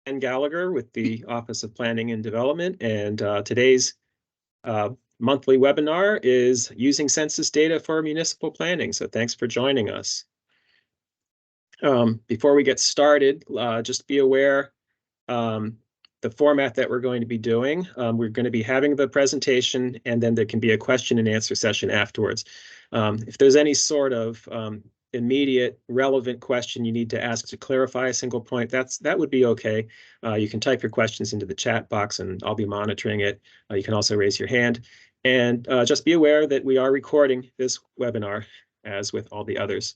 Ken Gallagher with the Office of Planning and Development, and today's monthly webinar is using census data for municipal planning. So thanks for joining us. Before we get started, just be aware the format that we're going to be doing. We're going to be having the presentation, and then there can be a question and answer session afterwards. If there's any sort of immediate relevant question you need to ask to clarify a single point, that would be okay. You can type your questions into the chat box and I'll be monitoring it. You can also raise your hand. And just be aware that we are recording this webinar, as with all the others.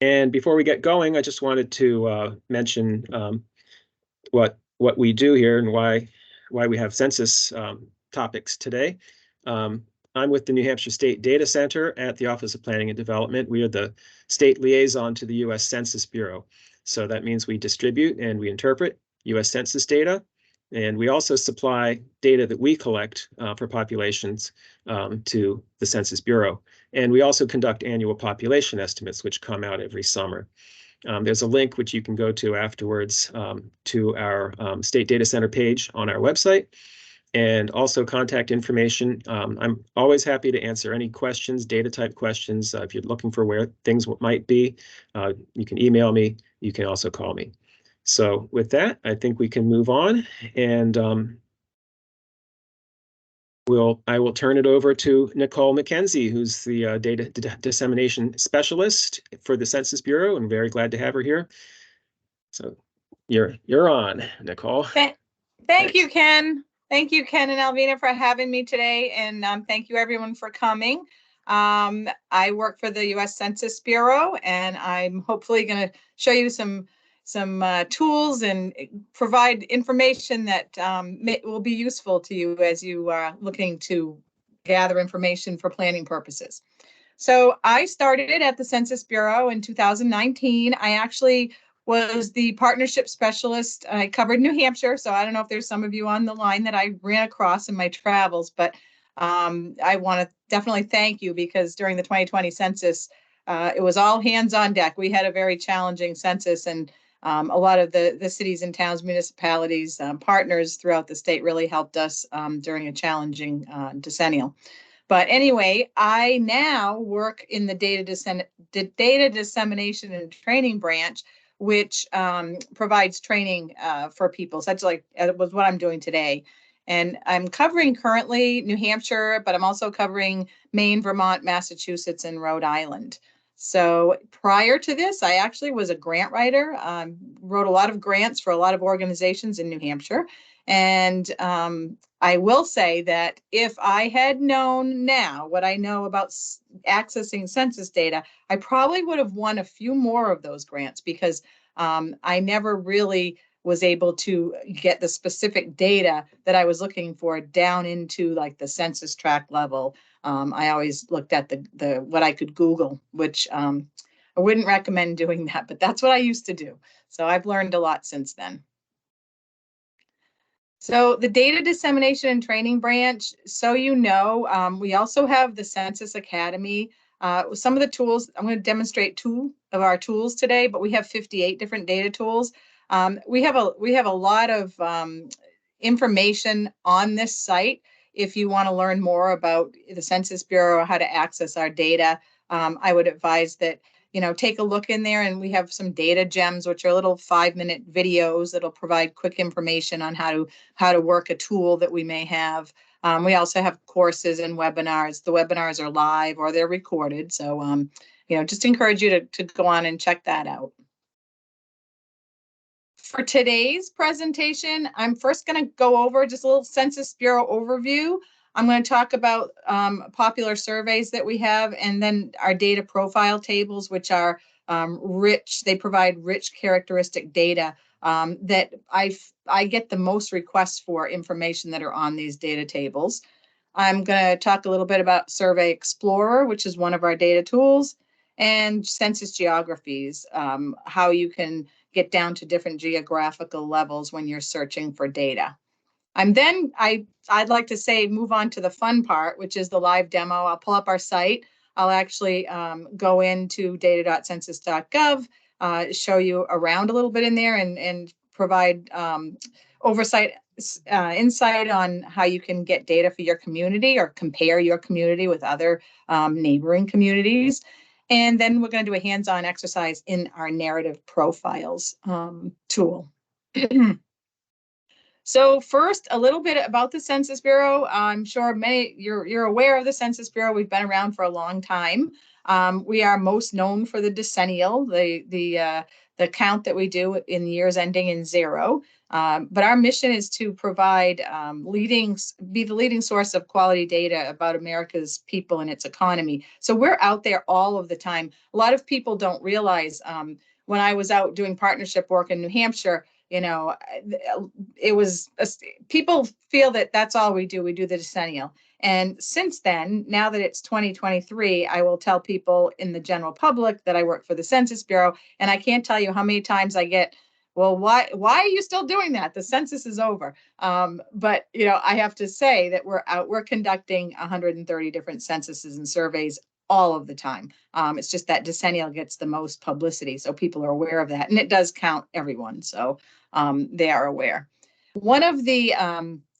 And before we get going, I just wanted to mention what we do here and why we have census topics today. I'm with the New Hampshire State Data Center at the Office of Planning and Development. We are the state liaison to the U.S. Census Bureau. So that means we distribute and we interpret U.S. Census data. And we also supply data that we collect for populations to the Census Bureau. And we also conduct annual population estimates, which come out every summer. There's a link which you can go to afterwards to our State Data Center page on our website, and also contact information. I'm always happy to answer any questions, data type questions. If you're looking for where things might be, you can email me. You can also call me. So with that, I think we can move on, and I will turn it over to Nicole McKenzie, who's the data dissemination specialist for the Census Bureau. I'm very glad to have her here. So you're on, Nicole. Thank you, Ken. Thank you, Ken and Alvina, for having me today, and thank you everyone for coming. I work for the U.S. Census Bureau, and I'm hopefully going to show you some tools and provide information that will be useful to you as you are looking to gather information for planning purposes. So I started at the Census Bureau in 2019. I actually was the partnership specialist. I covered New Hampshire, so I don't know if there's some of you on the line that I ran across in my travels, but I want to definitely thank you, because during the 2020 census, it was all hands on deck. We had a very challenging census, and a lot of the cities and towns, municipalities, partners throughout the state really helped us during a challenging decennial. But anyway, I now work in the data dissemination and training branch, which provides training for people, such like was what I'm doing today. And I'm covering currently New Hampshire, but I'm also covering Maine, Vermont, Massachusetts, and Rhode Island. So prior to this, I actually was a grant writer, wrote a lot of grants for a lot of organizations in New Hampshire. And I will say that if I had known now what I know about accessing census data, I probably would have won a few more of those grants, because I never really was able to get the specific data that I was looking for down into like the census tract level. I always looked at the what I could Google, which I wouldn't recommend doing that, but that's what I used to do. So I've learned a lot since then. So the data dissemination and training branch, so you know, we also have the Census Academy. Some of the tools, I'm going to demonstrate 2 of our tools today, but we have 58 different data tools. We have a lot of information on this site. If you want to learn more about the Census Bureau or how to access our data, I would advise that take a look in there, and we have some data gems, which are little 5-minute videos that'll provide quick information on how to work a tool that we may have. We also have courses and webinars. The webinars are live or they're recorded. So, just encourage you to go on and check that out. For today's presentation, I'm first going to go over just a little Census Bureau overview. I'm going to talk about popular surveys that we have, and then our data profile tables, which are rich. They provide rich characteristic data that I get the most requests for information that are on these data tables. I'm going to talk a little bit about Survey Explorer, which is one of our data tools, and census geographies, how you can get down to different geographical levels when you're searching for data. I'd like to say move on to the fun part, which is the live demo. I'll pull up our site. I'll actually go into data.census.gov. show you around a little bit in there and provide oversight, insight on how you can get data for your community or compare your community with other neighboring communities. And then we're going to do a hands-on exercise in our narrative profiles tool. So first, a little bit about the Census Bureau. I'm sure many you're aware of the Census Bureau. We've been around for a long time. We are most known for the decennial, the count that we do in the years ending in 0. But our mission is to provide be the leading source of quality data about America's people and its economy. So we're out there all of the time. A lot of people don't realize when I was out doing partnership work in New Hampshire, you know, it was people feel that that's all we do. We do the decennial. And since then, now that it's 2023, I will tell people in the general public that I work for the Census Bureau. And I can't tell you how many times I get, well, why are you still doing that? The census is over. But, you know, I have to say that we're conducting 130 different censuses and surveys all of the time. It's just that decennial gets the most publicity. So people are aware of that. And it does count everyone. So they are aware. One of the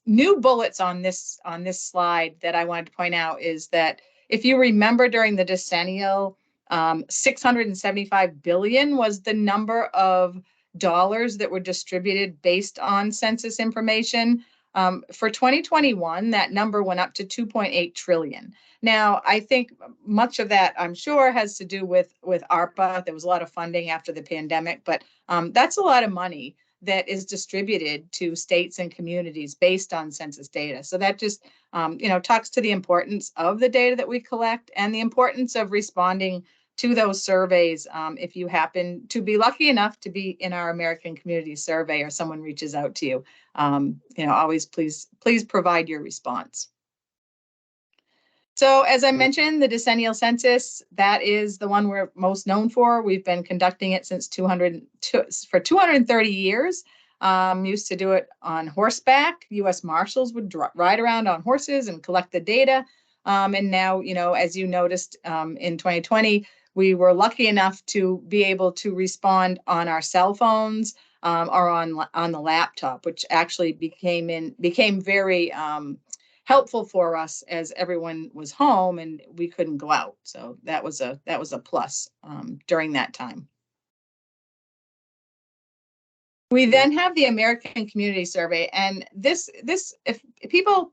new bullets on this slide that I wanted to point out is that if you remember during the decennial, 675 billion was the number of dollars that were distributed based on census information. For 2021, that number went up to 2.8 trillion. Now, I think much of that, I'm sure, has to do with ARPA. There was a lot of funding after the pandemic, but that's a lot of money that is distributed to states and communities based on census data. So that just, you know, talks to the importance of the data that we collect and the importance of responding to those surveys. If you happen to be lucky enough to be in our American Community Survey or someone reaches out to you, you know, always please provide your response. So as I mentioned, the decennial census, that is the one we're most known for. We've been conducting it since for 230 years. Used to do it on horseback. U.S. Marshals would ride around on horses and collect the data. And now, you know, as you noticed in 2020, we were lucky enough to be able to respond on our cell phones or on the laptop, which actually became very helpful for us as everyone was home and we couldn't go out. So that was a plus during that time. We then have the American Community Survey, and this if people,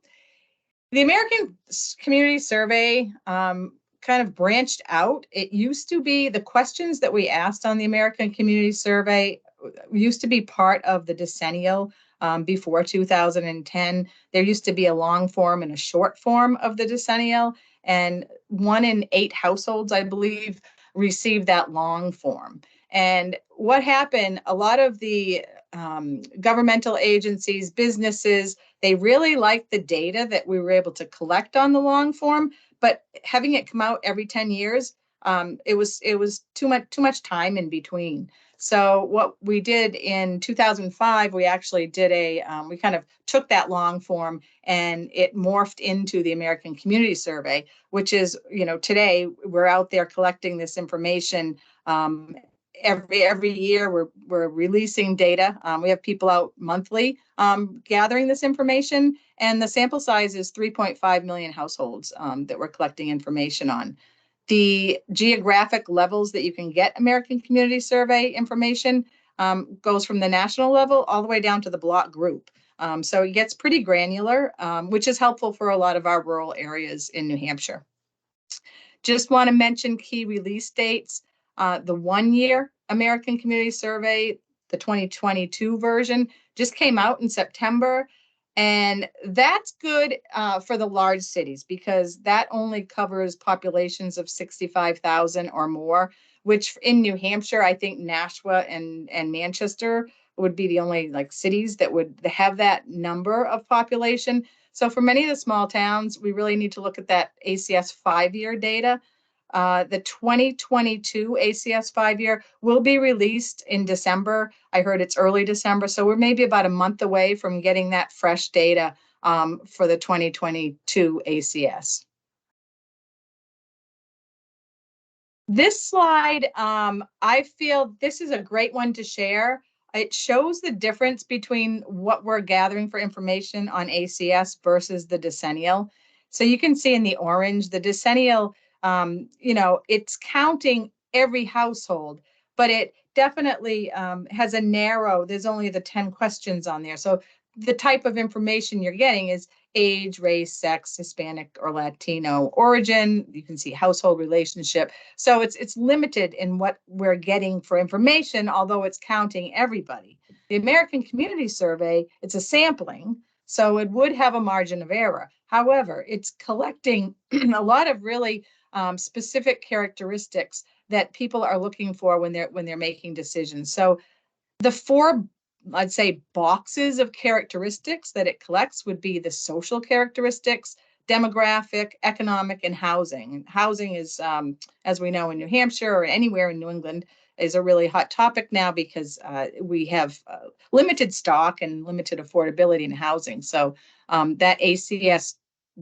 the American Community Survey kind of branched out. It used to be the questions that we asked on the American Community Survey used to be part of the decennial. Before 2010, there used to be a long form and a short form of the decennial, and 1 in 8 households, I believe, received that long form. And what happened, a lot of the governmental agencies, businesses, they really liked the data that we were able to collect on the long form, but having it come out every 10 years, it was too much time in between. So what we did in 2005, we actually did we kind of took that long form and it morphed into the American Community Survey, which is, you know, today we're out there collecting this information. Every year we're releasing data. We have people out monthly gathering this information, and the sample size is 3.5 million households that we're collecting information on. The geographic levels that you can get American Community Survey information goes from the national level all the way down to the block group. So it gets pretty granular, which is helpful for a lot of our rural areas in New Hampshire. Just want to mention key release dates. The 1-year American Community Survey, the 2022 version, just came out in September. And that's good for the large cities because that only covers populations of 65,000 or more, which in New Hampshire, I think Nashua and Manchester would be the only like cities that would have that number of population. So for many of the small towns, we really need to look at that ACS 5-year data. The 2022 ACS 5-year will be released in December. I heard it's early December, so we're maybe about a month away from getting that fresh data for the 2022 ACS. This slide, I feel this is a great one to share. It shows the difference between what we're gathering for information on ACS versus the decennial. So you can see in the orange, the decennial, it's counting every household, but it definitely has a narrow, there's only the 10 questions on there. So the type of information you're getting is age, race, sex, Hispanic or Latino origin. You can see household relationship. So it's limited in what we're getting for information, although it's counting everybody. The American Community Survey, it's a sampling, so it would have a margin of error. However, it's collecting a lot of really specific characteristics that people are looking for when they're making decisions. So the four, I'd say, boxes of characteristics that it collects would be the social characteristics, demographic, economic, and housing. And housing is, as we know, in New Hampshire or anywhere in New England, is a really hot topic now because we have limited stock and limited affordability in housing. So that ACS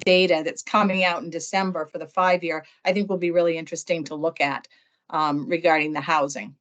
data that's coming out in December for the 5-year, I think will be really interesting to look at regarding the housing.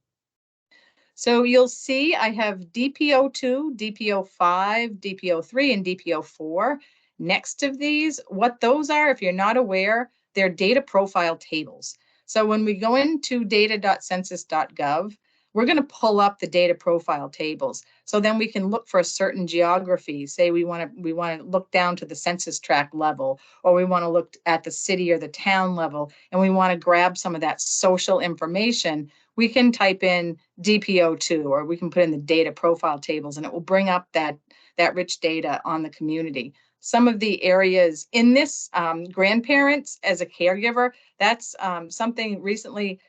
So you'll see I have DPO2, DPO5, DPO3, and DPO4. Next to these, what those are, if you're not aware, they're data profile tables. So when we go into data.census.gov, we're going to pull up the data profile tables. So then we can look for a certain geography. Say we want to look down to the census tract level, or we want to look at the city or the town level, and we want to grab some of that social information. We can type in DPO2, or we can put in the data profile tables, and it will bring up that rich data on the community. Some of the areas in this, grandparents as a caregiver, that's something recently.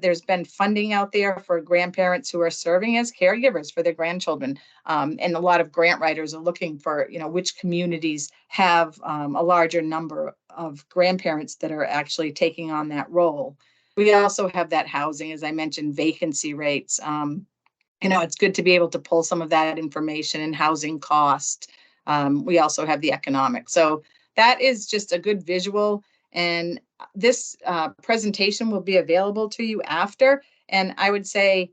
There's been funding out there for grandparents who are serving as caregivers for their grandchildren. And a lot of grant writers are looking for, which communities have a larger number of grandparents that are actually taking on that role. We also have that housing, as I mentioned, vacancy rates. It's good to be able to pull some of that information and housing cost. We also have the economic. So that is just a good visual. And this presentation will be available to you after. And I would say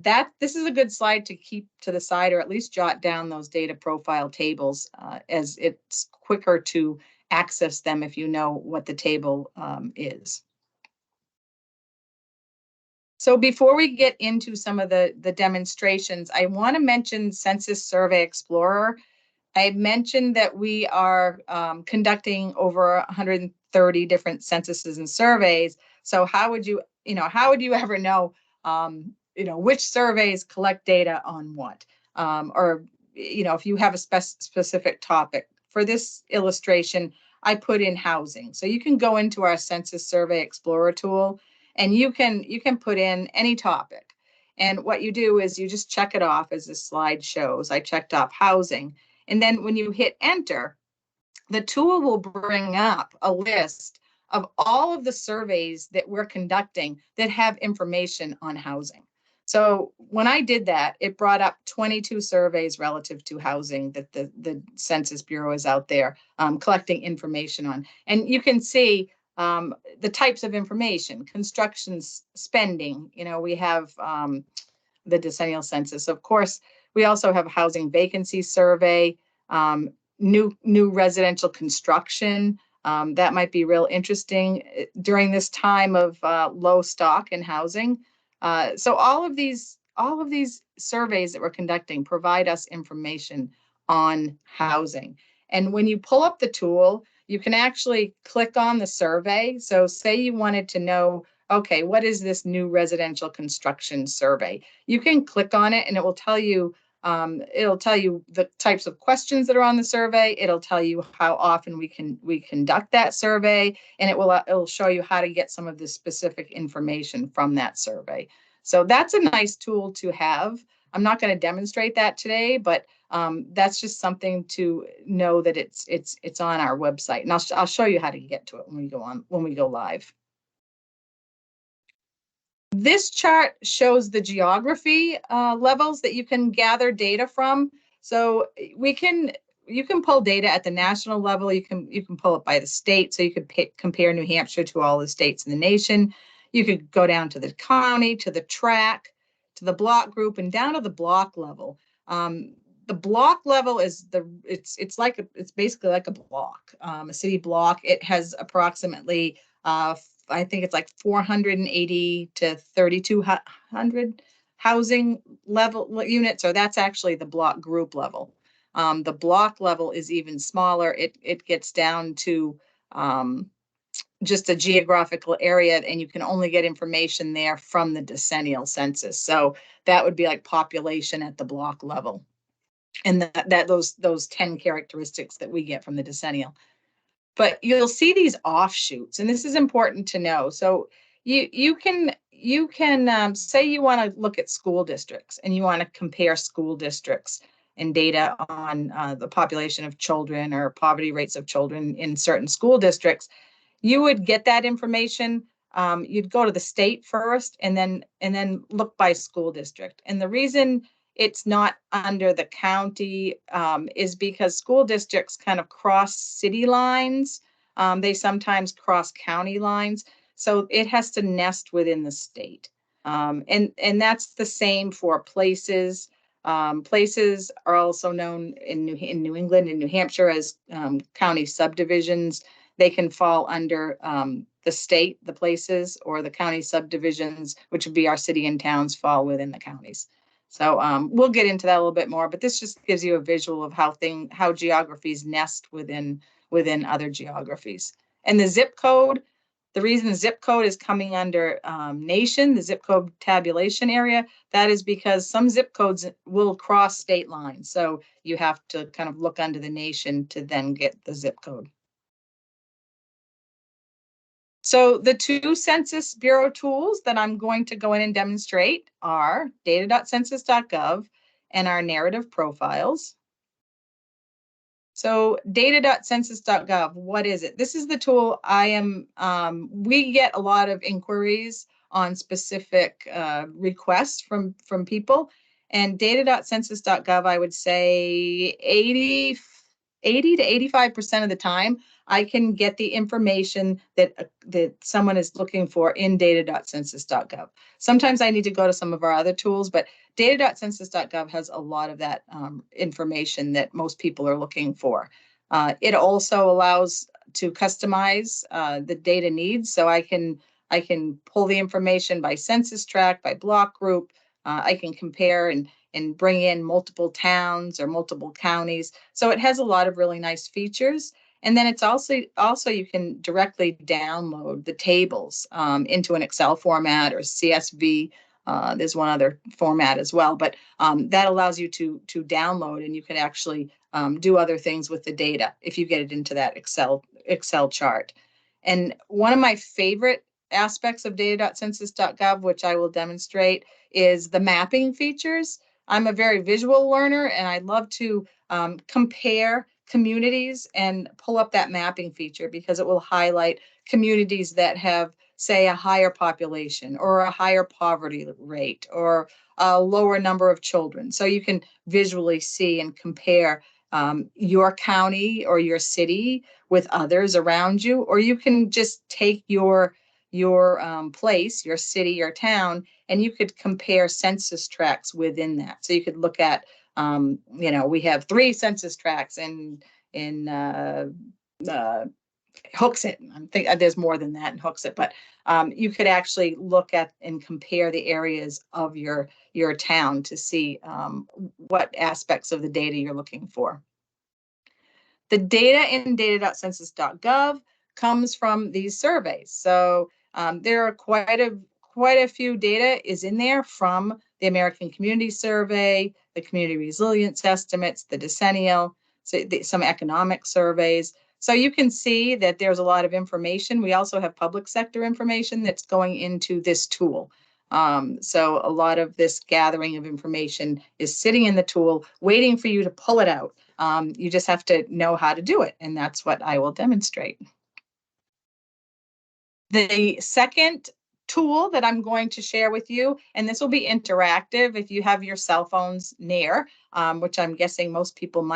that this is a good slide to keep to the side, or at least jot down those data profile tables, as it's quicker to access them if you know what the table is. So before we get into some of the demonstrations, I want to mention Census Survey Explorer. I mentioned that we are conducting over 130 different censuses and surveys. So how would you ever know, which surveys collect data on what? Or, if you have a specific topic. For this illustration, I put in housing. So you can go into our Census Survey Explorer tool, and you can put in any topic. And what you do is you just check it off, as this slide shows. I checked off housing. And then when you hit enter, the tool will bring up a list of all of the surveys that we're conducting that have information on housing. So when I did that, it brought up 22 surveys relative to housing that the Census Bureau is out there collecting information on. And you can see the types of information: construction spending. We have the decennial census. Of course, we also have a housing vacancy survey, new residential construction. That might be real interesting during this time of low stock in housing. So all of these surveys that we're conducting provide us information on housing. And when you pull up the tool, you can actually click on the survey. So say you wanted to know, okay, what is this new residential construction survey? You can click on it and it will tell you the types of questions that are on the survey. It'll tell you how often we conduct that survey, and it'll show you how to get some of the specific information from that survey. So that's a nice tool to have. I'm not going to demonstrate that today, but that's just something to know that it's on our website, and I'll show you how to get to it when we go live. This chart shows the geography levels that you can gather data from. So you can pull data at the national level. You can pull it by the state. So you could compare New Hampshire to all the states in the nation. You could go down to the county, to the tract, to the block group, and down to the block level. The block level is it's basically like a block, a city block. It has approximately I think it's like 480 to 3,200 housing level units, or that's actually the block group level. The block level is even smaller. It gets down to just a geographical area, and you can only get information there from the decennial census. So that would be like population at the block level, and those 10 characteristics that we get from the decennial. But you'll see these offshoots, and this is important to know. So you can say you want to look at school districts, and you want to compare school districts and data on the population of children or poverty rates of children in certain school districts. You would get that information. You'd go to the state first, and then look by school district. And the reason it's not under the county is because school districts kind of cross city lines. They sometimes cross county lines. So it has to nest within the state. And that's the same for places. Places are also known in New England and New Hampshire as county subdivisions. They can fall under the state, the places, or the county subdivisions, which would be our city and towns, fall within the counties. So we'll get into that a little bit more, but this just gives you a visual of how geographies nest within other geographies. And the zip code, the reason the zip code is coming under nation, the zip code tabulation area, that is because some zip codes will cross state lines. So you have to kind of look under the nation to then get the zip code. So the two Census Bureau tools that I'm going to go in and demonstrate are data.census.gov and our narrative profiles. So data.census.gov, what is it? This is the tool we get a lot of inquiries on specific requests from people. And data.census.gov, I would say 80 to 85% of the time, I can get the information that someone is looking for in data.census.gov. Sometimes I need to go to some of our other tools, but data.census.gov has a lot of that information that most people are looking for. It also allows to customize the data needs. So I can pull the information by census tract, by block group. I can compare and bring in multiple towns or multiple counties. So it has a lot of really nice features. And then it's also you can directly download the tables into an Excel format or CSV. There's one other format as well, but that allows you to download, and you can actually do other things with the data if you get it into that Excel chart. And one of my favorite aspects of data.census.gov, which I will demonstrate, is the mapping features. I'm a very visual learner, and I love to compare communities and pull up that mapping feature because it will highlight communities that have, say, a higher population or a higher poverty rate or a lower number of children. So you can visually see and compare your county or your city with others around you, or you can just take your place, your city, your town, and you could compare census tracts within that. So you could look at, we have 3 census tracts in Hooksett. I think there's more than that in Hooksett, but you could actually look at and compare the areas of your town to see what aspects of the data you're looking for. The data in data.census.gov comes from these surveys. So there are quite a few data is in there from the American Community Survey, the Community Resilience Estimates, the Decennial, so some economic surveys. So you can see that there's a lot of information. We also have public sector information that's going into this tool. So a lot of this gathering of information is sitting in the tool, waiting for you to pull it out. You just have to know how to do it, and that's what I will demonstrate. The second tool that I'm going to share with you, and this will be interactive if you have your cell phones near, which I'm guessing most people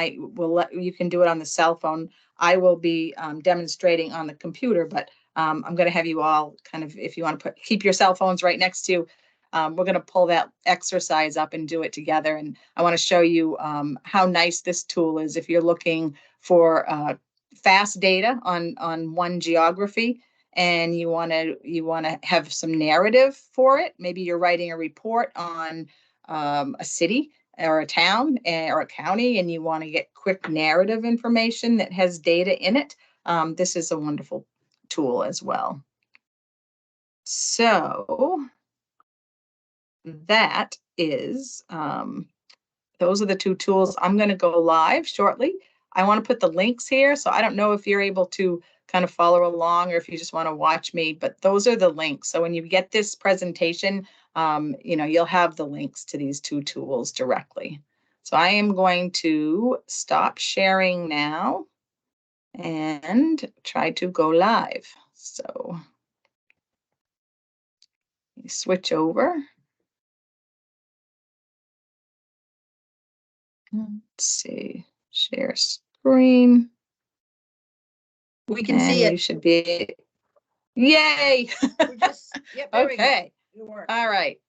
you can do it on the cell phone. I will be demonstrating on the computer, but I'm going to have you all kind of, if you want to keep your cell phones right next to you, we're going to pull that exercise up and do it together. And I want to show you how nice this tool is if you're looking for fast data on one geography, and you want to have some narrative for it. Maybe you're writing a report on a city or a town or a county, and you want to get quick narrative information that has data in it. This is a wonderful tool as well. So that is, those are the two tools. I'm going to go live shortly. I want to put the links here, so I don't know if you're able to kind of follow along or if you just want to watch me, but those are the links. So when you get this presentation, you'll have the links to these two tools directly. So I am going to stop sharing now and try to go live. So switch over. Let's see, share screen. We can see And you it. should be, yay! Yep, there we go. Okay, It worked. all right.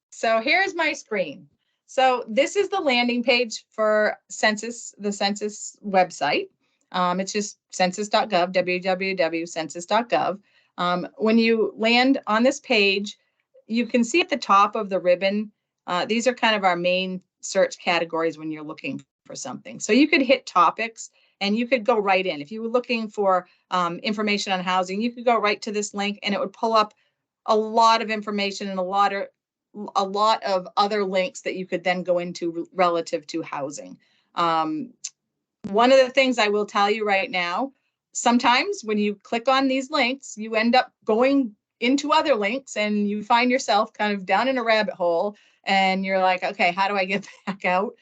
So here's my screen. So this is the landing page for Census, the Census website. It's just census.gov, www.census.gov. When you land on this page, you can see at the top of the ribbon, these are kind of our main search categories when you're looking for something. So you could hit topics and you could go right in. If you were looking for information on housing, you could go right to this link and it would pull up a lot of information and a lot of other links that you could then go into relative to housing. One of the things I will tell you right now, sometimes when you click on these links, you end up going into other links and you find yourself kind of down in a rabbit hole and you're like, okay, how do I get back out?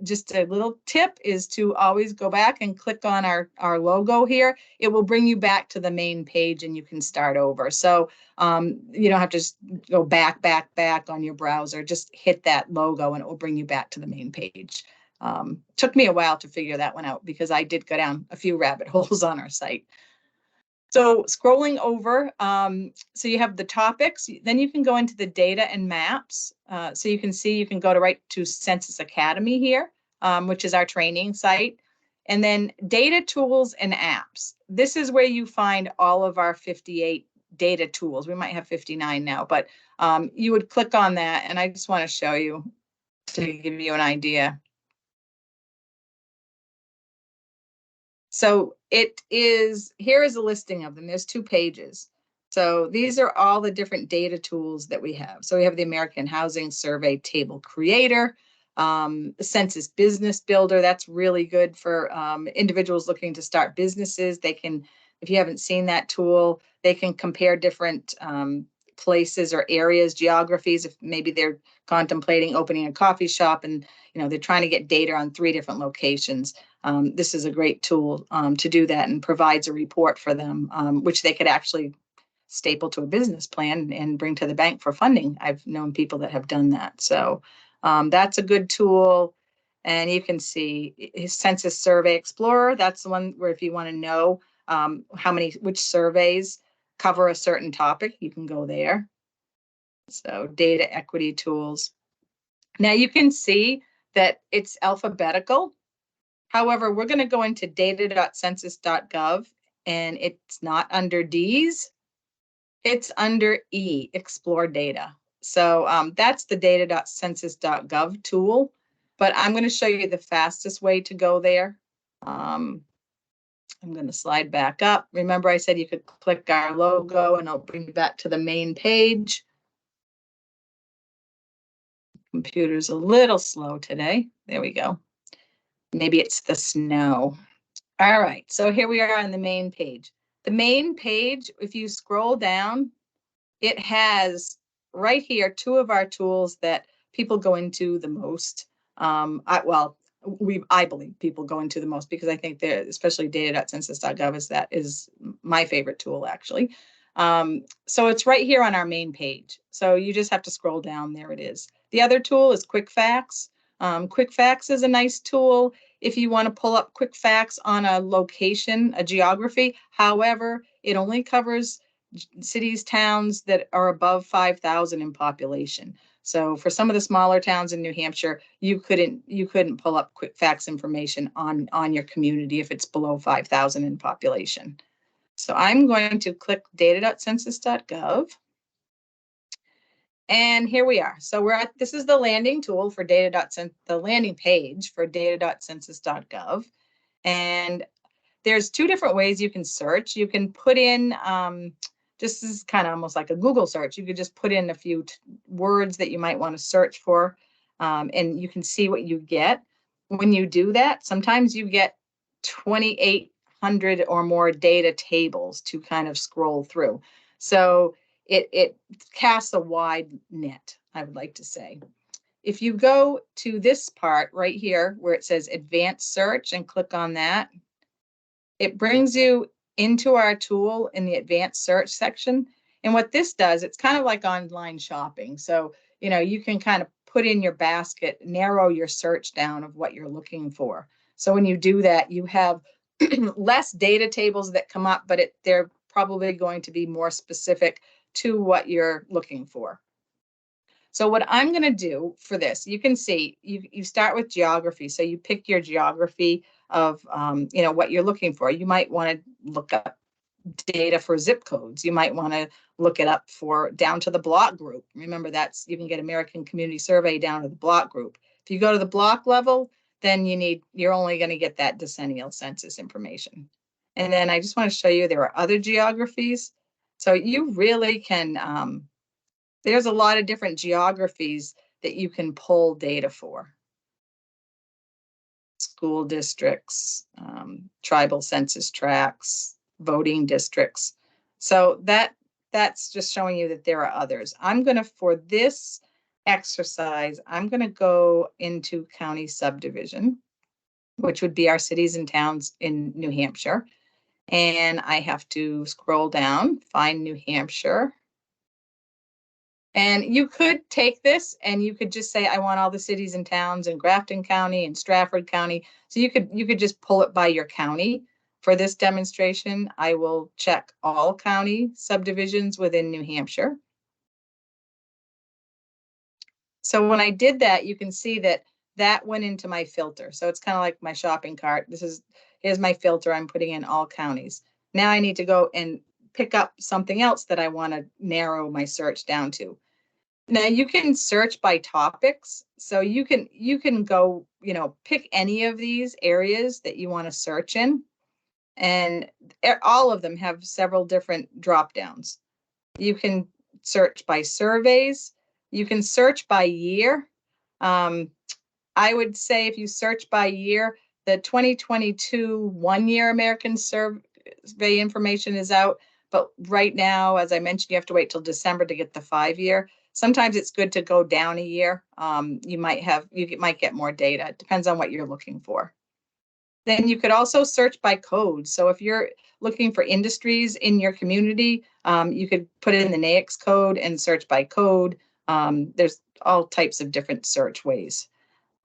Just a little tip is to always go back and click on our logo here. It will bring you back to the main page and you can start over. So you don't have to just go back on your browser. Just hit that logo and it will bring you back to the main page. Took me a while to figure that one out because I did go down a few rabbit holes on our site. So scrolling over, so you have the topics, then you can go into the data and maps. So you can see, you can go right to Census Academy here, which is our training site. And then data tools and apps. This is where you find all of our 58 data tools. We might have 59 now, but you would click on that. And I just want to show you to give you an idea. So here is a listing of them. There's 2 pages. So these are all the different data tools that we have. So we have the American Housing Survey Table Creator, the Census Business Builder. That's really good for individuals looking to start businesses. They can, if you haven't seen that tool, they can compare different places or areas, geographies, if maybe they're contemplating opening a coffee shop and they're trying to get data on 3 different locations. This is a great tool to do that and provides a report for them, which they could actually staple to a business plan and bring to the bank for funding. I've known people that have done that. So that's a good tool. And you can see Census Survey Explorer. That's the one where if you want to know which surveys cover a certain topic, you can go there. So data equity tools. Now you can see that it's alphabetical. However, we're going to go into data.census.gov and it's not under D's, it's under E, Explore Data. So that's the data.census.gov tool, but I'm going to show you the fastest way to go there. I'm going to slide back up. Remember I said you could click our logo and it'll bring you back to the main page. Computer's a little slow today. There we go. Maybe it's the snow. All right, so here we are on the main page. The main page, if you scroll down, it has right here 2 of our tools that people go into the most. I believe people go into the most because I think they're, especially data.census.gov is my favorite tool actually. So it's right here on our main page. So you just have to scroll down, there it is. The other tool is Quick Facts. Quick Facts is a nice tool if you want to pull up quick facts on a location, a geography. However, it only covers cities, towns that are above 5,000 in population. So for some of the smaller towns in New Hampshire, you couldn't pull up quick facts information on your community if it's below 5,000 in population. So I'm going to click data.census.gov. And here we are. So this is the landing tool for the landing page for data.census.gov. And there's two different ways you can search. You can put in, this is kind of almost like a Google search. You could just put in a few words that you might want to search for, and you can see what you get. When you do that, sometimes you get 2,800 or more data tables to kind of scroll through. So it casts a wide net, I would like to say. If you go to this part right here where it says advanced search and click on that, it brings you into our tool in the advanced search section. And what this does, it's kind of like online shopping. So, you can kind of put in your basket, narrow your search down of what you're looking for. So when you do that, you have less data tables that come up, but they're probably going to be more specific to what you're looking for. So what I'm going to do for this, you can see, you start with geography. So you pick your geography of, what you're looking for. You might want to look up data for zip codes. You might want to look it up for down to the block group. Remember, you can get American Community Survey down to the block group. If you go to the block level, then you're only going to get that decennial census information. And then I just want to show you there are other geographies. So you really can, there's a lot of different geographies that you can pull data for. School districts, tribal census tracts, voting districts. So that's just showing you that there are others. For this exercise, I'm going to go into county subdivision, which would be our cities and towns in New Hampshire. And I have to scroll down, find New Hampshire. And you could take this and you could just say, I want all the cities and towns in Grafton County and Stratford County. So you could just pull it by your county. For this demonstration, I will check all county subdivisions within New Hampshire. So when I did that, you can see that went into my filter. So it's kind of like my shopping cart. Here's my filter. I'm putting in all counties. Now I need to go and pick up something else that I want to narrow my search down to. Now you can search by topics. So you can go, pick any of these areas that you want to search in. And all of them have several different drop downs. You can search by surveys. You can search by year. I would say if you search by year, the 2022 one-year American survey information is out. But right now, as I mentioned, you have to wait till December to get the 5-year. Sometimes it's good to go down a year. You might get more data. It depends on what you're looking for. Then you could also search by code. So if you're looking for industries in your community, you could put in the NAICS code and search by code. There's all types of different search ways.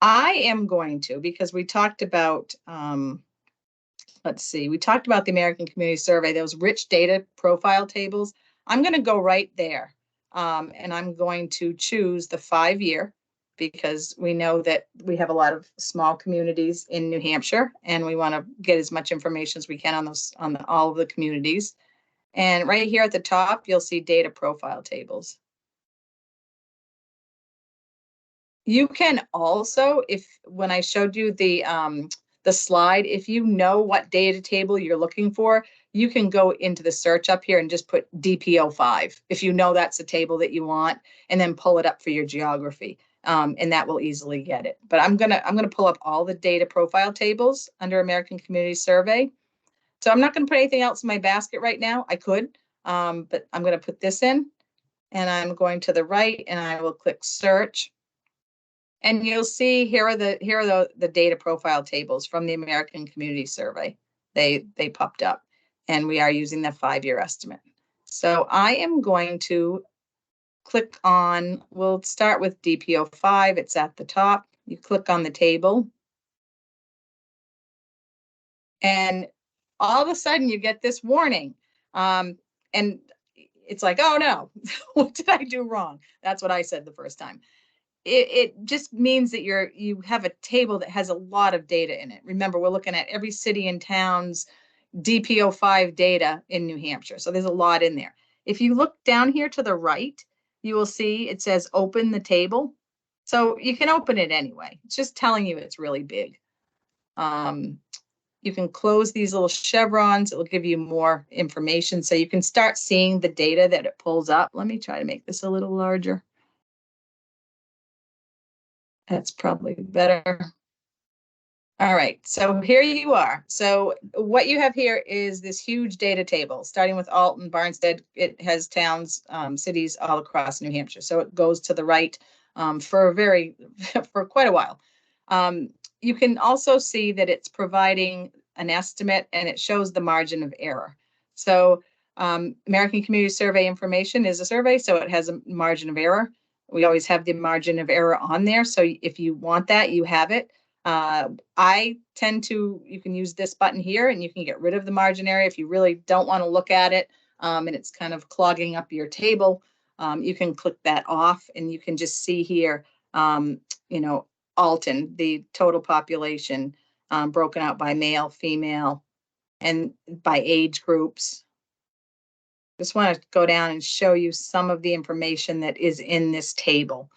I am going to, because we talked about, we talked about the American Community Survey, those rich data profile tables. I'm going to go right there. And I'm going to choose the 5-year, because we know that we have a lot of small communities in New Hampshire, and we want to get as much information as we can on all of the communities. And right here at the top, you'll see data profile tables. You can also, when I showed you the slide, if you know what data table you're looking for, you can go into the search up here and just put DPO5 if you know that's the table that you want, and then pull it up for your geography, and that will easily get it. But I'm gonna pull up all the data profile tables under American Community Survey. So I'm not going to put anything else in my basket right now. I could, but I'm going to put this in, and I'm going to the right, and I will click search. And you'll see here are the data profile tables from the American Community Survey. They popped up, and we are using the 5-year estimate. So I am going to click on, we'll start with DPO5. It's at the top. You click on the table, and all of a sudden you get this warning. And it's like, oh no, what did I do wrong? That's what I said the first time. It just means that you have a table that has a lot of data in it. Remember, we're looking at every city and town's DPO5 data in New Hampshire. So there's a lot in there. If you look down here to the right, you will see it says open the table. So you can open it anyway. It's just telling you it's really big. You can close these little chevrons. It will give you more information. So you can start seeing the data that it pulls up. Let me try to make this a little larger. That's probably better. All right, so here you are. So what you have here is this huge data table, starting with Alton, Barnstead. It has towns, cities all across New Hampshire. So it goes to the right for for quite a while. You can also see that it's providing an estimate and it shows the margin of error. So American Community Survey information is a survey, so it has a margin of error. We always have the margin of error on there. So if you want that, you have it. I tend to, you can use this button here and you can get rid of the margin area if you really don't want to look at it and it's kind of clogging up your table. You can click that off and you can just see here, you know, Alton, the total population broken out by male, female, and by age groups. Just want to go down and show you some of the information that is in this table.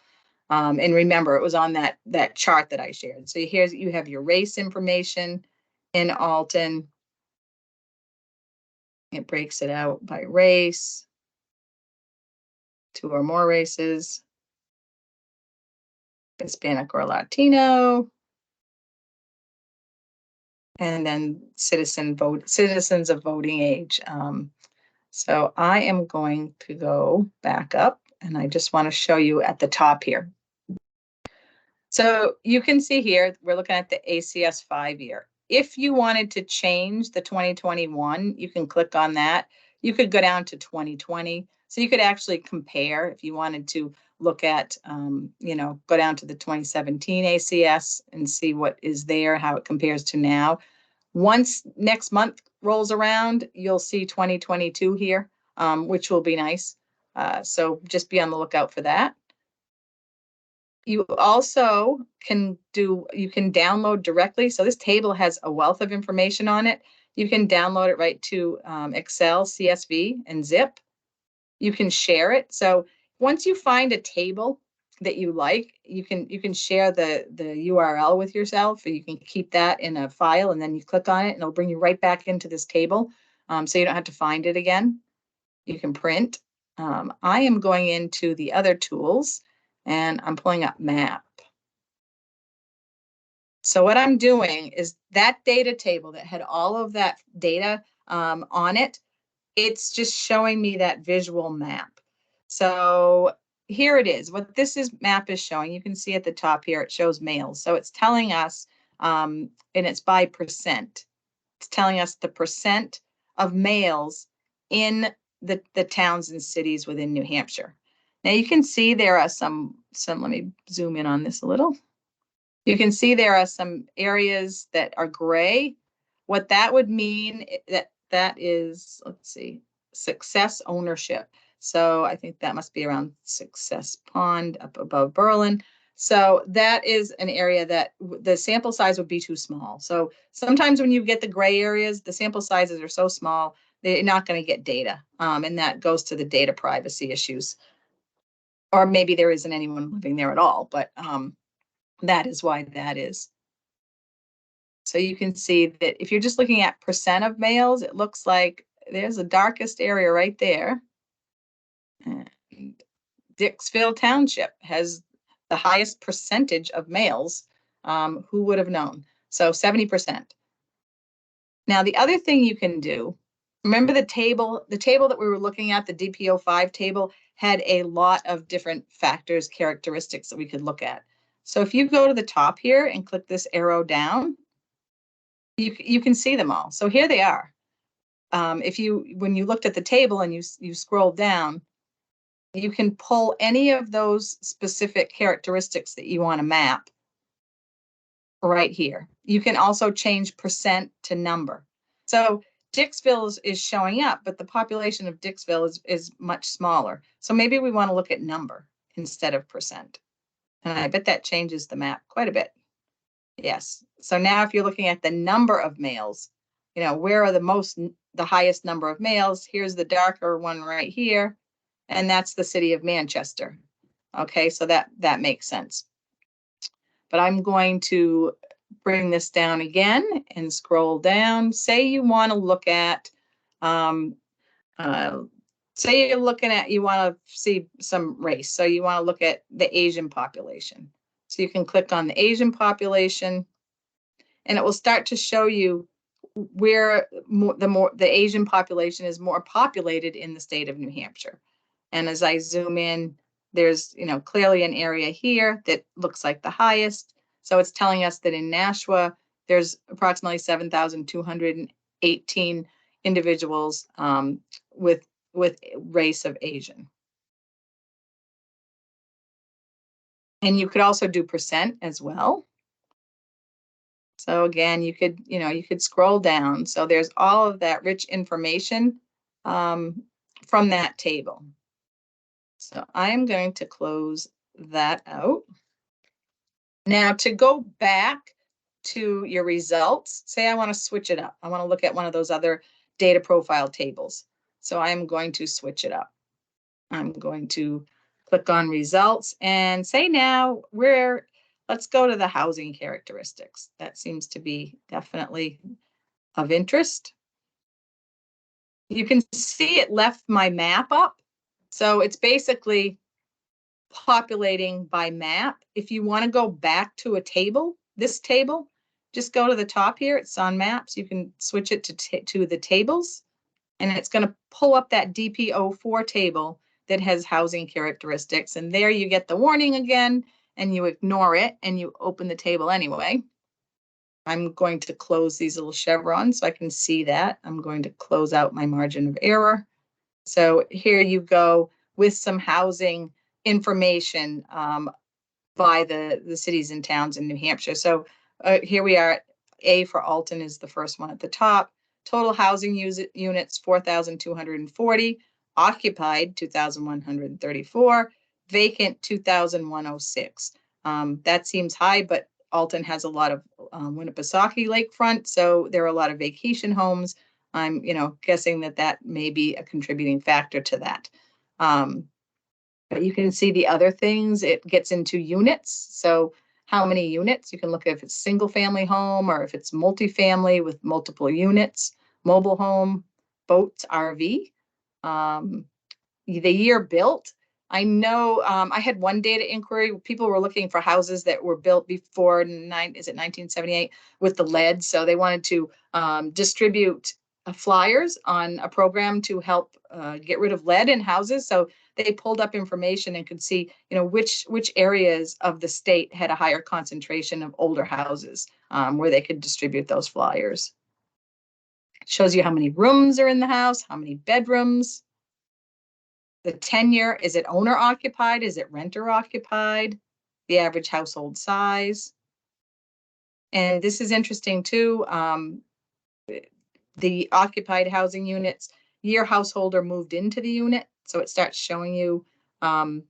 And remember, it was on that chart that I shared. So here's, you have your race information in Alton. It breaks it out by race, 2 or more races, Hispanic or Latino, and then citizens of voting age. So I am going to go back up and I just want to show you at the top here. So you can see here, we're looking at the ACS 5-year. If you wanted to change the 2021, you can click on that. You could go down to 2020. So you could actually compare if you wanted to look at, you know, go down to the 2017 ACS and see what is there, how it compares to now. Once next month rolls around, you'll see 2022 here, which will be nice. So just be on the lookout for that. You also can download directly. So this table has a wealth of information on it. You can download it right to Excel, CSV, and zip. You can share it. So once you find a table that you like, you can share the URL with yourself, or you can keep that in a file and then you click on it and it'll bring you right back into this table. So you don't have to find it again. You can print. I am going into the other tools and I'm pulling up map. So what I'm doing is that data table that had all of that data on it, it's just showing me that visual map. So here it is. What map is showing, you can see at the top here, it shows males. So it's telling us, and it's by percent. It's telling us the percent of males in the towns and cities within New Hampshire. Now you can see there are some, let me zoom in on this a little. You can see there are some areas that are gray. What that would mean, that is, let's see, success ownership. So I think that must be around Success Pond up above Berlin. So that is an area that the sample size would be too small. So sometimes when you get the gray areas, the sample sizes are so small, they're not going to get data. And that goes to the data privacy issues. Or maybe there isn't anyone living there at all, but that is why that is. So you can see that if you're just looking at percent of males, it looks like there's the darkest area right there. And Dixville Township has the highest percentage of males. Who would have known? So 70%. Now, the other thing you can do, remember the table that we were looking at, the DPO5 table, had a lot of different factors, characteristics that we could look at. So if you go to the top here and click this arrow down, you can see them all. So here they are. When you looked at the table and you scroll down, you can pull any of those specific characteristics that you want to map right here. You can also change percent to number. So Dixville is showing up, but the population of Dixville is much smaller. So maybe we want to look at number instead of percent. And I bet that changes the map quite a bit. Yes. So now if you're looking at the number of males, where are the highest number of males? Here's the darker one right here. And that's the city of Manchester. Okay, so that makes sense. But I'm going to bring this down again and scroll down. Say you want to look at, say you're looking at, you want to see some race. So you want to look at the Asian population. So you can click on the Asian population and it will start to show you where the Asian population is more populated in the state of New Hampshire. And as I zoom in, there's clearly an area here that looks like the highest. So it's telling us that in Nashua, there's approximately 7,218 individuals with race of Asian. And you could also do percent as well. So again, you could scroll down. So there's all of that rich information from that table. So I'm going to close that out. Now to go back to your results, say I want to switch it up. I want to look at one of those other data profile tables. So I'm going to switch it up. I'm going to click on results and say now let's go to the housing characteristics. That seems to be definitely of interest. You can see it left my map up. So it's basically populating by map. If you want to go back to a table, this table, just go to the top here. It's on maps. You can switch it to the tables, and it's going to pull up that DP04 table that has housing characteristics. And there you get the warning again, and you ignore it, and you open the table anyway. I'm going to close these little chevrons so I can see that. I'm going to close out my margin of error. So here you go with some housing information by the cities and towns in New Hampshire. So here we are. A for Alton is the first one at the top. Total housing units, 4,240. Occupied, 2,134. Vacant, 2,106. That seems high, but Alton has a lot of Winnipesaukee lakefront, so there are a lot of vacation homes. I'm, guessing that may be a contributing factor to that. But you can see the other things. It gets into units. So how many units? You can look at if it's single family home or if it's multifamily with multiple units, mobile home, boats, RV. The year built. I know I had one data inquiry. People were looking for houses that were built before 1978 with the lead. So they wanted to distribute flyers on a program to help get rid of lead in houses. So they pulled up information and could see, which areas of the state had a higher concentration of older houses where they could distribute those flyers. It shows you how many rooms are in the house, how many bedrooms. The tenure, is it owner occupied? Is it renter occupied? The average household size. And this is interesting too. The occupied housing units, year householder moved into the unit. So it starts showing you, when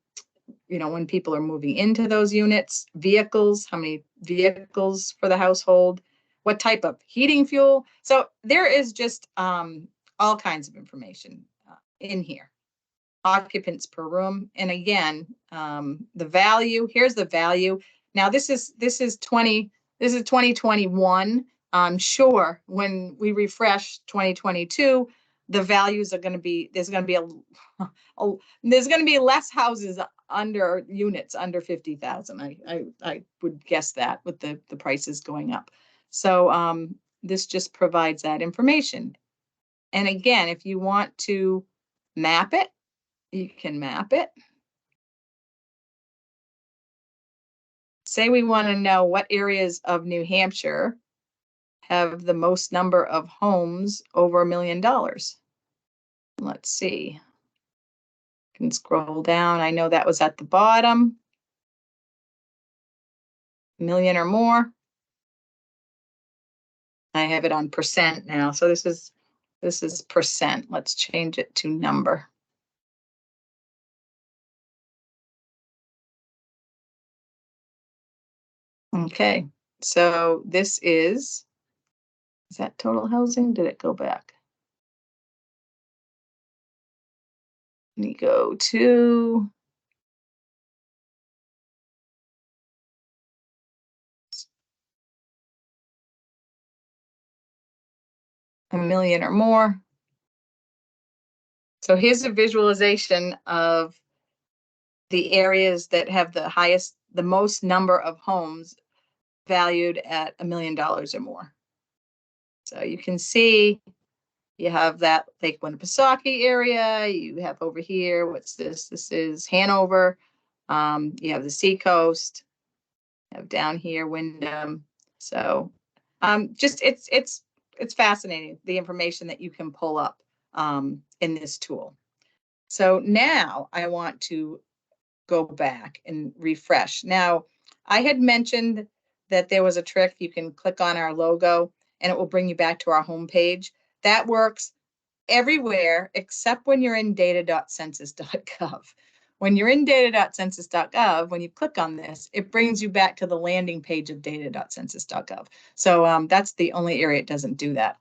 people are moving into those units, vehicles, how many vehicles for the household, what type of heating fuel. So there is just all kinds of information in here. Occupants per room. And again, the value, here's the value. Now this is 2021. I'm sure when we refresh 2022, the values are going to be, there's going to be less houses under units under 50,000. I would guess that with the prices going up. So this just provides that information. And again, if you want to map it, you can map it. Say we want to know what areas of New Hampshire have the most number of homes over $1 million. Let's see. I can scroll down. I know that was at the bottom. Million or more. I have it on percent now. So this is This is percent. Let's change it to number. Okay, so this is that total housing? Did it go back? Let me go to a million or more. So here's a visualization of the areas that have the most number of homes valued at $1 million or more. So you can see you have that Lake Winnipesaukee area. You have over here, what's this? This is Hanover. You have the Seacoast. You have down here Wyndham. So just it's fascinating, the information that you can pull up in this tool. So now I want to go back and refresh. Now, I had mentioned that there was a trick. You can click on our logo and it will bring you back to our homepage. That works everywhere except when you're in data.census.gov. When you're in data.census.gov, when you click on this, it brings you back to the landing page of data.census.gov. So that's the only area it doesn't do that.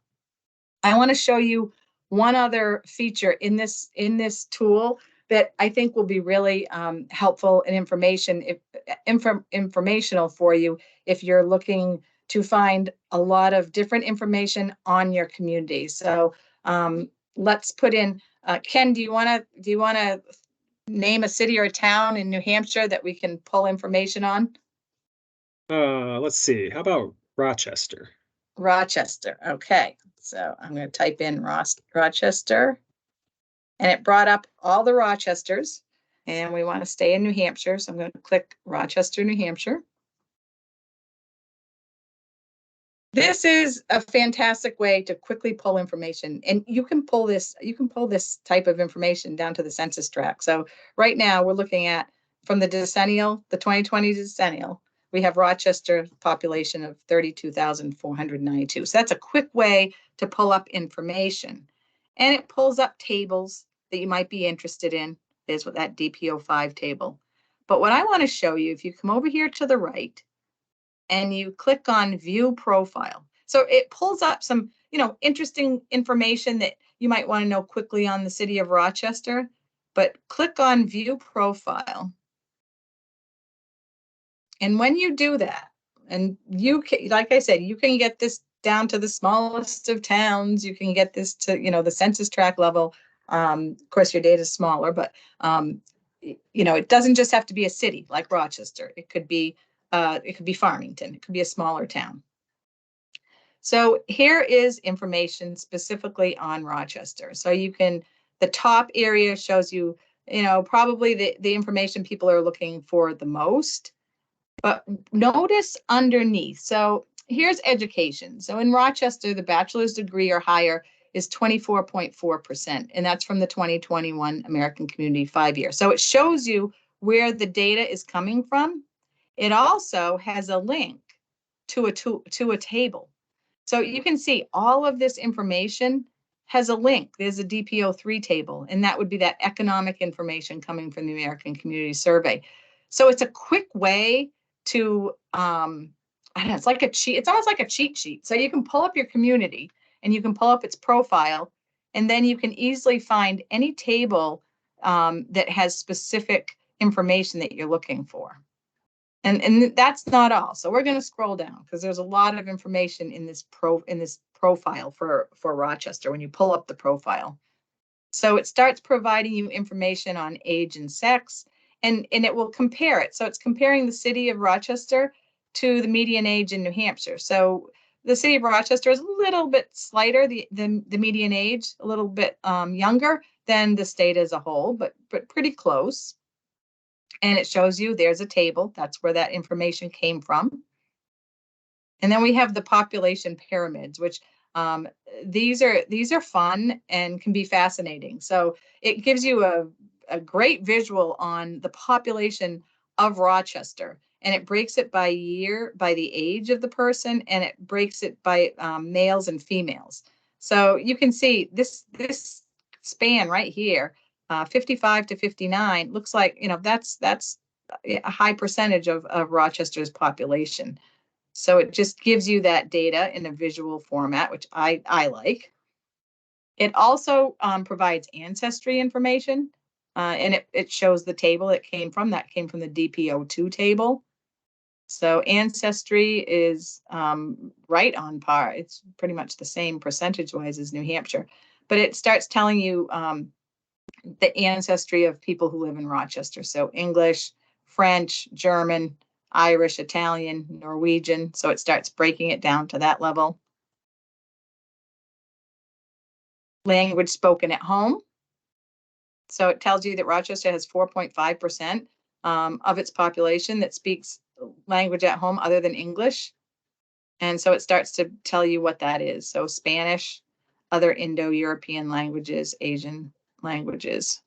I want to show you one other feature in this tool that I think will be really helpful and informational for you if you're looking to find a lot of different information on your community. So let's put in, Ken, do you want to name a city or a town in New Hampshire that we can pull information on? Let's see. How about Rochester? Rochester. Okay. So I'm going to type in Rochester, and it brought up all the Rochesters, and we want to stay in New Hampshire. So I'm going to click Rochester, New Hampshire. This is a fantastic way to quickly pull information, and you can pull this type of information down to the census tract. So right now we're looking at from the decennial, the 2020 decennial, we have Rochester population of 32,492. So that's a quick way to pull up information, and it pulls up tables that you might be interested in. There's what that DPO5 table. But what I want to show you, if you come over here to the right, and you click on view profile. So it pulls up some, interesting information that you might want to know quickly on the city of Rochester, but click on view profile. And when you do that, and you can, like I said, you can get this down to the smallest of towns. You can get this to, the census tract level. Of course, your data is smaller, but it doesn't just have to be a city like Rochester. It could be Farmington. It could be a smaller town. So here is information specifically on Rochester. So the top area shows you, probably the information people are looking for the most. But notice underneath. So here's education. So in Rochester, the bachelor's degree or higher is 24.4%, and that's from the 2021 American Community 5-year. So it shows you where the data is coming from. It also has a link to a table. So you can see all of this information has a link. There's a DPO3 table, and that would be that economic information coming from the American Community Survey. So it's a quick way to, I don't know, it's almost like a cheat sheet. So you can pull up your community and you can pull up its profile, and then you can easily find any table that has specific information that you're looking for. And that's not all. So we're going to scroll down because there's a lot of information in this profile for Rochester when you pull up the profile. So it starts providing you information on age and sex, and it will compare it. So it's comparing the city of Rochester to the median age in New Hampshire. So the city of Rochester is a little bit slighter, the median age, a little bit younger than the state as a whole, but pretty close. And it shows you there's a table. That's where that information came from. And then we have the population pyramids, which these are fun and can be fascinating. So it gives you a great visual on the population of Rochester, and it breaks it by year, by the age of the person, and it breaks it by males and females. So you can see this span right here, 55 to 59, looks like, that's a high percentage of Rochester's population. So it just gives you that data in a visual format, which I like. It also provides ancestry information, and it shows the table it came from. That came from the DPO2 table. So ancestry is right on par. It's pretty much the same percentage-wise as New Hampshire, but it starts telling you the ancestry of people who live in Rochester. So English, French, German, Irish, Italian, Norwegian. So it starts breaking it down to that level. Language spoken at home. So it tells you that Rochester has 4.5% of its population that speaks language at home other than English. And so it starts to tell you what that is. So Spanish, other Indo-European languages, Asian languages.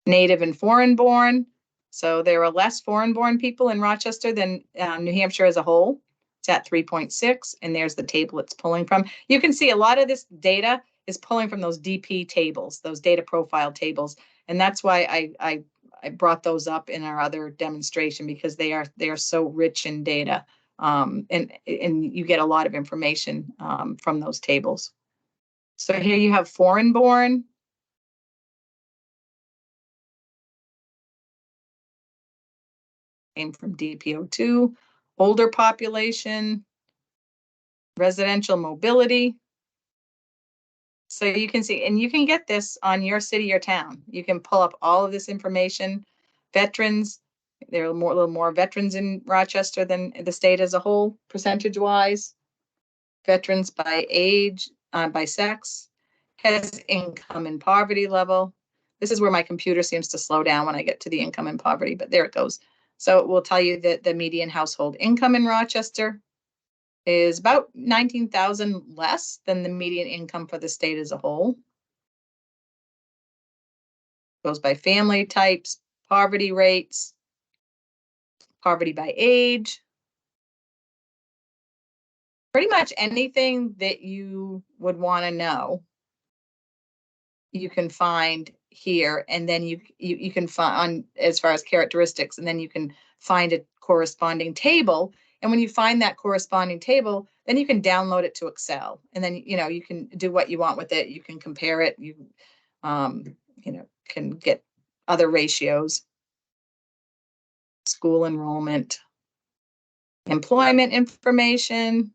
Native and foreign-born. So there are less foreign-born people in Rochester than New Hampshire as a whole. It's at 3.6, and there's the table it's pulling from. You can see a lot of this data is pulling from those DP tables, those data profile tables, and that's why I brought those up in our other demonstration, because they are so rich in data, and you get a lot of information from those tables. So here you have foreign-born. Came from DPO2, older population, residential mobility. So you can see, and you can get this on your city or town. You can pull up all of this information. Veterans, there are a little more veterans in Rochester than the state as a whole, percentage-wise. Veterans by age, by sex, has income and poverty level. This is where my computer seems to slow down when I get to the income and poverty, but there it goes. So it will tell you that the median household income in Rochester is about 19,000 less than the median income for the state as a whole. Goes by family types, poverty rates, poverty by age. Pretty much anything that you would want to know, you can find here, and then you can find as far as characteristics, and then you can find a corresponding table. And when you find that corresponding table, then you can download it to Excel, and then you can do what you want with it. You can compare it. You can get other ratios, school enrollment, employment information.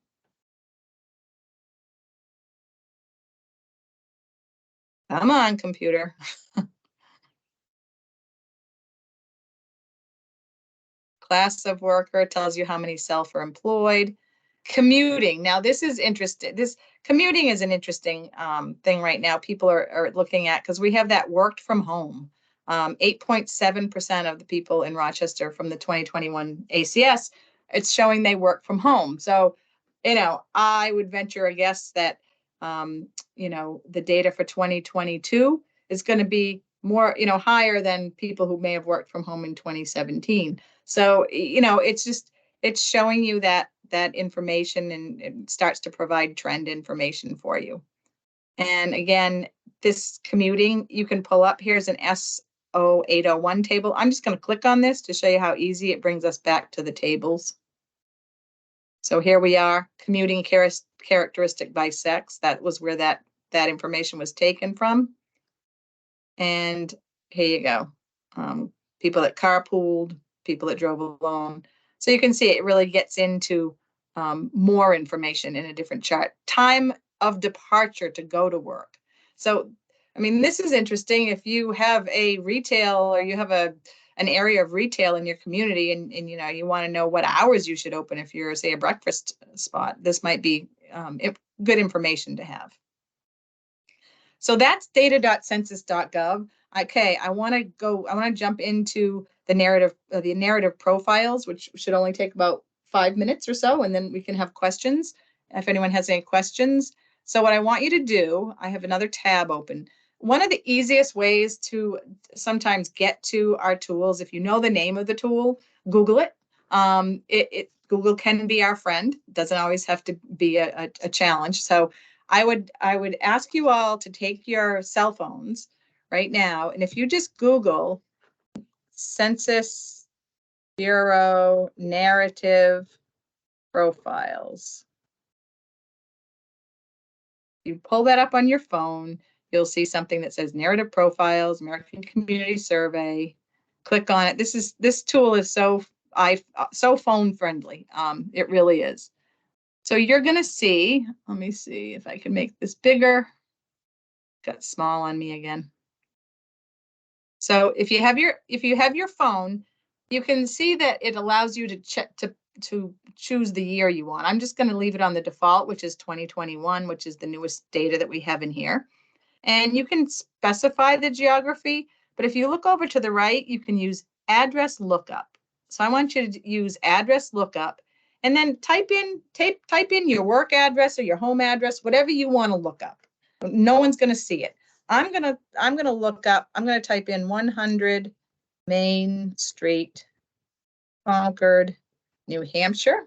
Come on, computer. Class of worker tells you how many self are employed. Commuting. Now, this is interesting. This commuting is an interesting thing right now. People are looking at, because we have that worked from home. 8.7% of the people in Rochester from the 2021 ACS, it's showing they work from home. So, I would venture a guess that, the data for 2022 is going to be more, higher than people who may have worked from home in 2017. So, it's showing you that information, and it starts to provide trend information for you. And again, this commuting, you can pull up. Here's an SO801 table. I'm just going to click on this to show you how easy it brings us back to the tables. So here we are, commuting characteristic by sex. That was where that information was taken from. And here you go. People that carpooled, people that drove alone. So you can see it really gets into more information in a different chart. Time of departure to go to work. So, this is interesting. If you have a retail, or you have an area of retail in your community, and you want to know what hours you should open if you're, say, a breakfast spot, this might be good information to have. So that's data.census.gov. Okay, I want to jump into the narrative profiles, which should only take about 5 minutes or so, and then we can have questions if anyone has any questions. So what I want you to do, I have another tab open. One of the easiest ways to sometimes get to our tools, if you know the name of the tool, Google it. Google can be our friend. Doesn't always have to be a challenge. So I would ask you all to take your cell phones right now, and if you just Google Census Bureau narrative profiles, you pull that up on your phone, you'll see something that says narrative profiles, American Community Survey. Click on it. This tool is so phone friendly. It really is. So you're going to see, let me see if I can make this bigger. Got small on me again. So if you have your phone, you can see that it allows you to check to choose the year you want. I'm just going to leave it on the default, which is 2021, which is the newest data that we have in here. And you can specify the geography, but if you look over to the right, you can use address lookup. So I want you to use address lookup and then type in your work address or your home address, whatever you want to look up. No one's going to see it. I'm going to type in 100 Main Street, Concord, New Hampshire.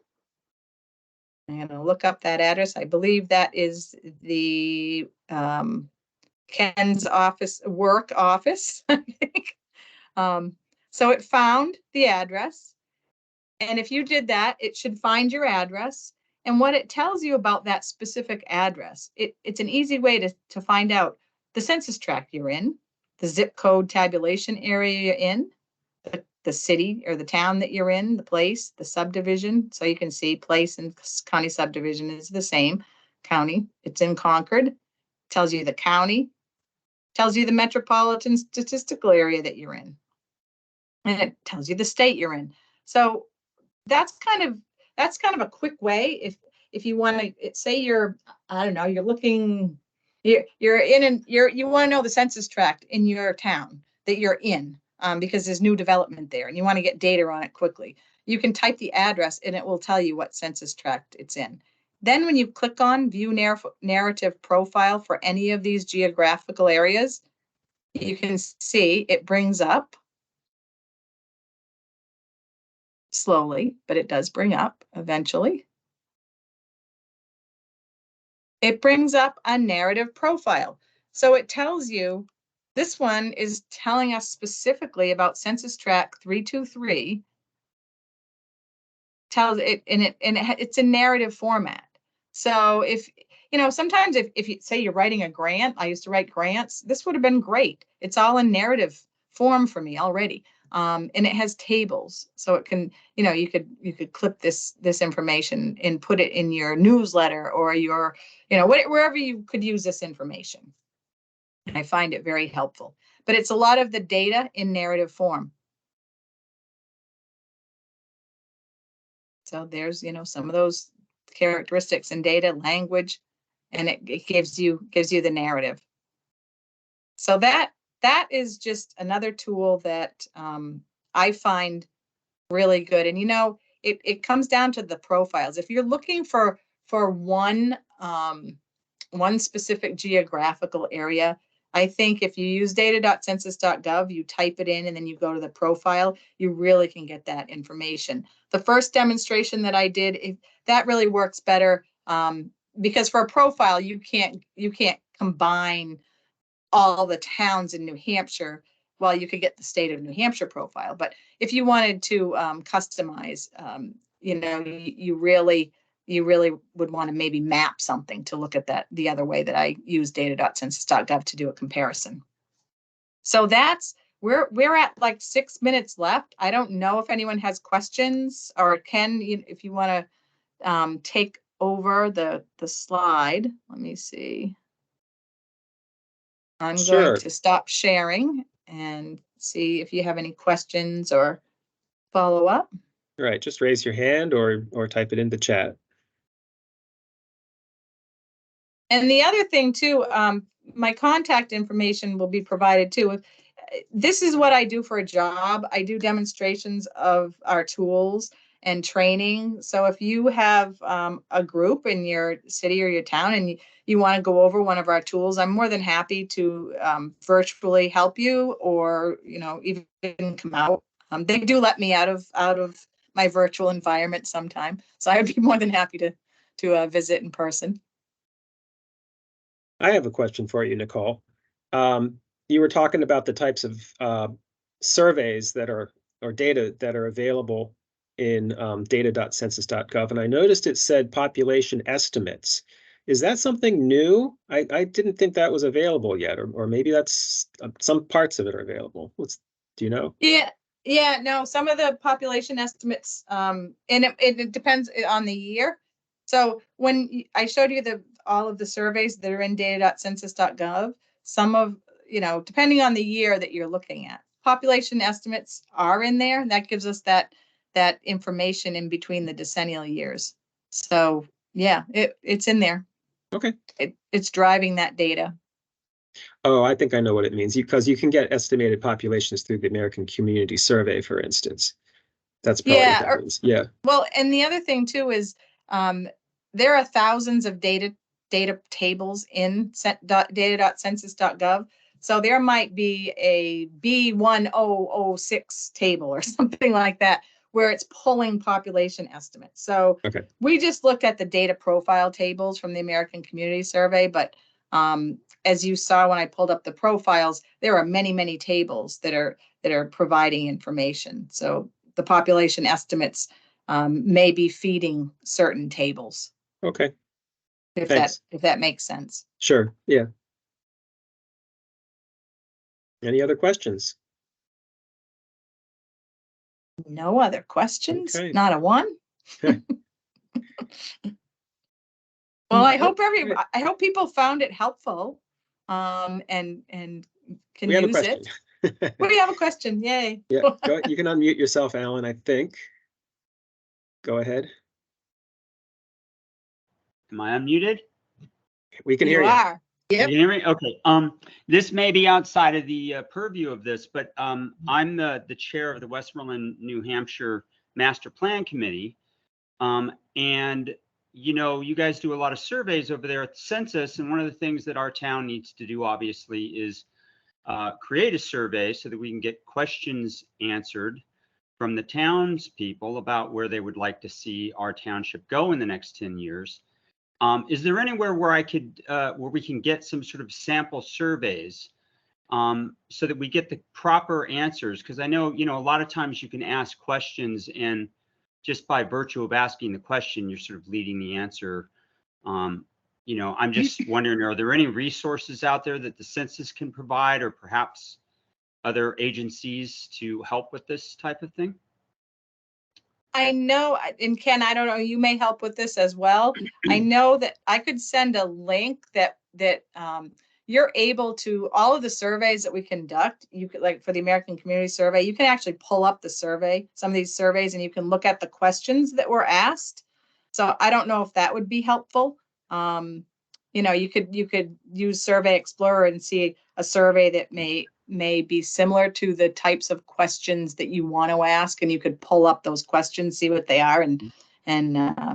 I'm going to look up that address. I believe that is the Ken's office, work office, I think. So it found the address. And if you did that, it should find your address. And what it tells you about that specific address, it's an easy way to find out the census tract you're in, the zip code tabulation area you're in, the city or the town that you're in, the place, the subdivision. So you can see place and county subdivision is the same county. It's in Concord. Tells you the county, tells you the metropolitan statistical area that you're in, and it tells you the state you're in. So that's kind of a quick way if you want to say you're, I don't know, you're looking, you want to know the census tract in your town that you're in, because there's new development there and you want to get data on it quickly. You can type the address and it will tell you what census tract it's in. Then when you click on view narrative profile for any of these geographical areas, you can see it brings up slowly, but it does bring up eventually. It brings up a narrative profile. So it tells you, this one is telling us specifically about census tract 323. Tells it, and it's a narrative format. So if, sometimes if you say you're writing a grant, I used to write grants, this would have been great. It's all in narrative form for me already. And it has tables, so it can, you could clip this information and put it in your newsletter or your, wherever you could use this information. And I find it very helpful, but it's a lot of the data in narrative form. So there's, some of those characteristics in data, language, and it gives you the narrative. So that is just another tool that I find really good. And it comes down to the profiles. If you're looking for one specific geographical area, I think if you use data.census.gov, you type it in and then you go to the profile, you really can get that information. The first demonstration that I did, that really works better, because for a profile, you can't combine all the towns in New Hampshire. Well, you could get the state of New Hampshire profile, but if you wanted to customize, you really would want to maybe map something to look at that the other way that I use data.census.gov to do a comparison. So we're at like 6 minutes left. I don't know if anyone has questions, or Ken, if you want to take over the slide. Let me see. I'm Sure. going to stop sharing and see if you have any questions or follow up. Right, just raise your hand or type it in the chat. And the other thing too, my contact information will be provided too. This is what I do for a job. I do demonstrations of our tools and training. So if you have a group in your city or your town and you want to go over one of our tools, I'm more than happy to virtually help you, or even come out. They do let me out of my virtual environment sometime. So I'd be more than happy to visit in person. I have a question for you, Nicole. You were talking about the types of surveys that are, or data that are available in data.census.gov, and I noticed it said population estimates. Is that something new? I didn't think that was available yet, or maybe that's some parts of it are available. Do you know? Yeah, no, some of the population estimates, and it depends on the year. So when I showed you all of the surveys that are in data.census.gov, some of, depending on the year that you're looking at, population estimates are in there, and that gives us that information in between the decennial years. So yeah, it's in there. Okay. It's driving that data. Oh, I think I know what it means, because you can get estimated populations through the American Community Survey, for instance. That's probably what that means. Yeah. Well, and the other thing too is there are thousands of data tables in data.census.gov. So there might be a B1006 table or something like that, where it's pulling population estimates. So Okay. we just looked at the data profile tables from the American Community Survey, but as you saw when I pulled up the profiles, there are many, many tables that are providing information. So the population estimates may be feeding certain tables. Okay. If Thanks. that makes sense. Sure. Yeah. Any other questions? No other questions? Okay. Not a one? Well, I hope people found it helpful, and can We have a use question. it. We have a question. Yay. Yeah, you can unmute yourself, Alan, I think. Go ahead. Am I unmuted? We can hear You you. are. Can Yep. you hear me? Okay. This may be outside of the purview of this, but I'm the chair of the Westmoreland, New Hampshire Master Plan Committee. And you guys do a lot of surveys over there at the census, and one of the things that our town needs to do, obviously, is create a survey so that we can get questions answered from the townspeople about where they would like to see our township go in the next 10 years. Is there anywhere where where we can get some sort of sample surveys so that we get the proper answers? Because I know, a lot of times you can ask questions, and just by virtue of asking the question, you're sort of leading the answer. I'm just wondering, are there any resources out there that the census can provide, or perhaps other agencies to help with this type of thing? I know, and Ken, I don't know, you may help with this as well. I know that I could send a link that you're able to, all of the surveys that we conduct, you could, like for the American Community Survey, you can actually pull up the survey, some of these surveys, and you can look at the questions that were asked. So I don't know if that would be helpful. You could use Survey Explorer and see a survey that may be similar to the types of questions that you want to ask, and you could pull up those questions, see what they are, and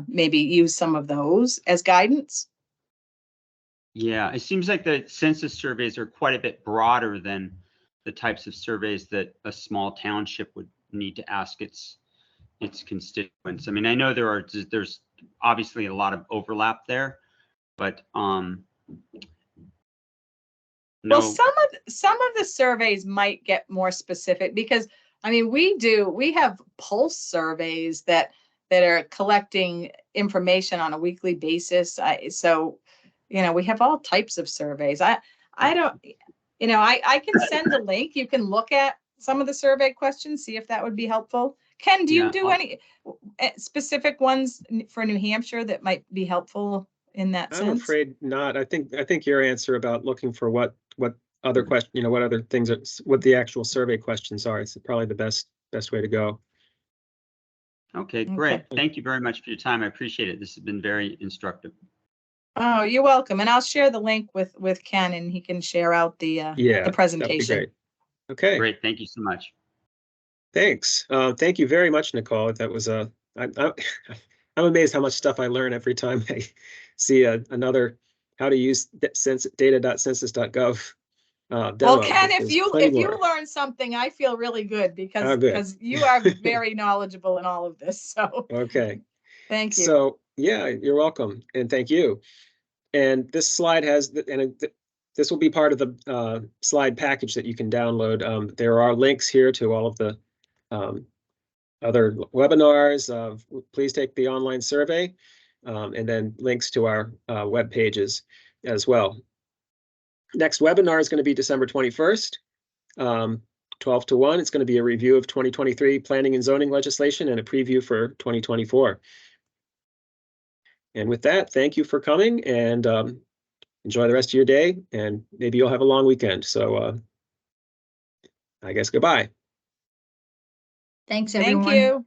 maybe use some of those as guidance. Yeah, it seems like the census surveys are quite a bit broader than the types of surveys that a small township would need to ask its constituents. I mean, I know there's obviously a lot of overlap there, but Well, some of the surveys might get more specific, because I mean, we have pulse surveys that are collecting information on a weekly basis. So we have all types of surveys. I don't, I can send a link. You can look at some of the survey questions, see if that would be helpful. Ken, do you do any specific ones for New Hampshire that might be helpful in that sense? I'm afraid not. I think your answer about looking for what other question, what other things what the actual survey questions are, it's probably the best way to go. Okay, great. Thank you very much for your time. I appreciate it. This has been very instructive. Oh, you're welcome. And I'll share the link with Ken, and he can share out the presentation. That'd be great. Okay. Great. Thank you so much. Thanks. Thank you very much, Nicole. That was I'm amazed how much stuff I learn every time I see another how to use data.census.gov demo. Well, Ken, There's if you plenty more. learn something, I feel really good Oh, good. because you are very knowledgeable in all of this. So Okay. thank you. So yeah, you're welcome, and thank you. And this slide has, this will be part of the slide package that you can download. There are links here to all of the other webinars. Please take the online survey, and then links to our web pages as well. Next webinar is going to be December 21st, 12 to 1. It's going to be a review of 2023 planning and zoning legislation and a preview for 2024. And with that, thank you for coming, and enjoy the rest of your day, and maybe you'll have a long weekend. So I guess goodbye. Thanks, Thank everyone. you.